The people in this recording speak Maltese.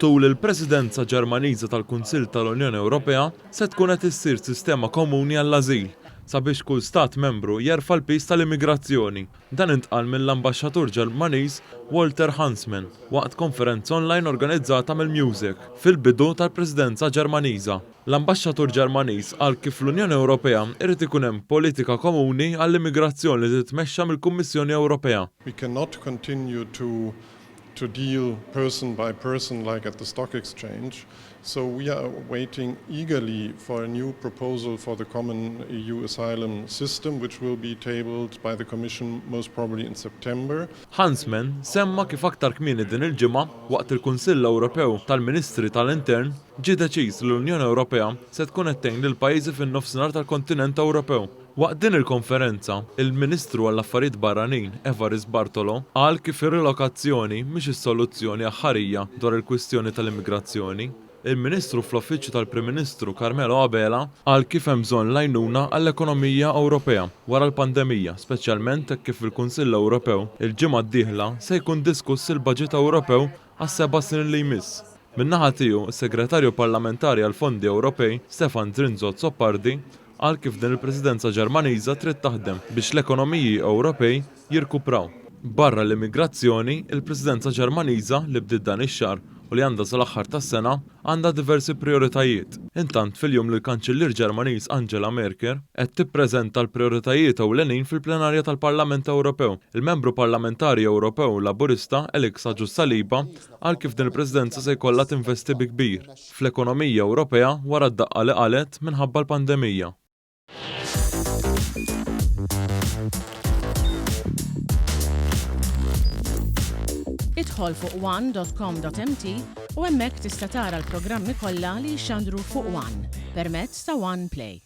Tul il-Presidenza Ġermaniża tal-Kunsill tal-Unjoni Ewropea se tkun qed issir sistema komuni għall-ażil sabiex kull stat membru jerfa' l-pis tal-immigrazzjoni. Dan intqal mill-Ambaxxatur Ġermaniż Walter Hansmann waqt konferenza online organizzata mill-Music fil-bidu tal-Presidenza Ġermaniża. L-Ambaxxatur Ġermaniż qal kif l-Unjoni Ewropea irid ikun hemm politika komuni għall-immigrazzjoni li titmexxa mill-Kummissjoni Ewropea. We cannot continue to deal person by person like at the stock exchange. So we are waiting eagerly for a new proposal for the common EU asylum system, which will be tabled by the Commission most probably in September. Hansmann semma kif aktar kmieni din il-ġimgħa waqt il-Kunsill Ewropew tal-Ministri tal-Intern ġie deċiż li l-Unjoni Ewropea se tkun qed tgħin lil pajjiżi fin-nofsinhar tal-kontinent Ewropew. Waqt din il-konferenza, il-Ministru għall-Affarijiet Barranin Evarist Bartolo qal kif ir-relokazzjoni mhix is-soluzzjoni aħħarija dwar il-kwistjoni tal-immigrazzjoni. Il-Ministru fl-Uffiċċju tal-Prim Ministru Carmelo Abela qal kif hemm bżonn għajnuna għall-ekonomija Ewropea wara l-pandemija, speċjalment hekk kif il-Kunsill Ewropew il-ġimgħa d-dieħla se jkun diskuss il-Baġit Ewropew għas-7 snin li jmiss. Min-naħa tiegħu, is-Segretarju Parlamentari għall-Fondi Ewropej Stefan Drinzot Soppardi qal kif din il-Presidenza Ġermaniża trid taħdem biex l-ekonomiji Ewropej jirkupraw. Barra l-immigrazzjoni, il-Presidenza Ġermaniża li bdiet dan ix-xahar u li għandha sal-aħħar tas-sena għandha diversi prioritajiet. Intant fil-jum li l-Kanċellier Ġermaniż Angela Merkel qed tippreżenta l-prioritajiet ewlenin fil-plenarja tal-Parlament Ewropew. Il-Membru Parlamentari Ewropew Laburista Alex Agius Saliba qal kif din il-Presidenza se jkollha tinvesti bi kbir fl-ekonomija Ewropea wara d-daqqa li qalet minħabba l-pandemija. Idħol fuq one.com.mt u hemmhekk tista' tara l-programmi kollha li jxandru fuq One permezz ta' One Play.